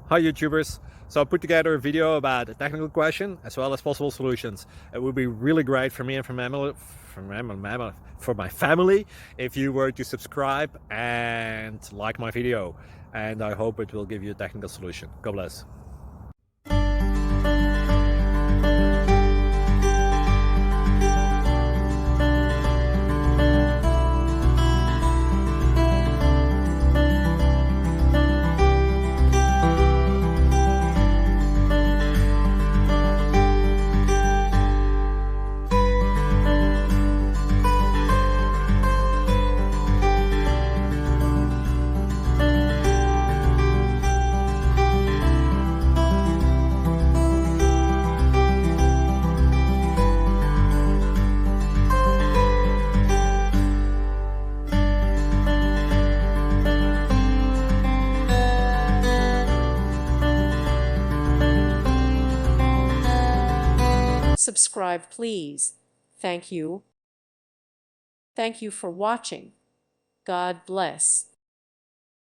Hi YouTubers! So I put together a video about a technical question as well as possible solutions. It would be really great for me and for my family if you were to subscribe and like my video, and I hope it will give you a technical solution. God bless. Subscribe, please. Thank you. Thank you for watching. God bless.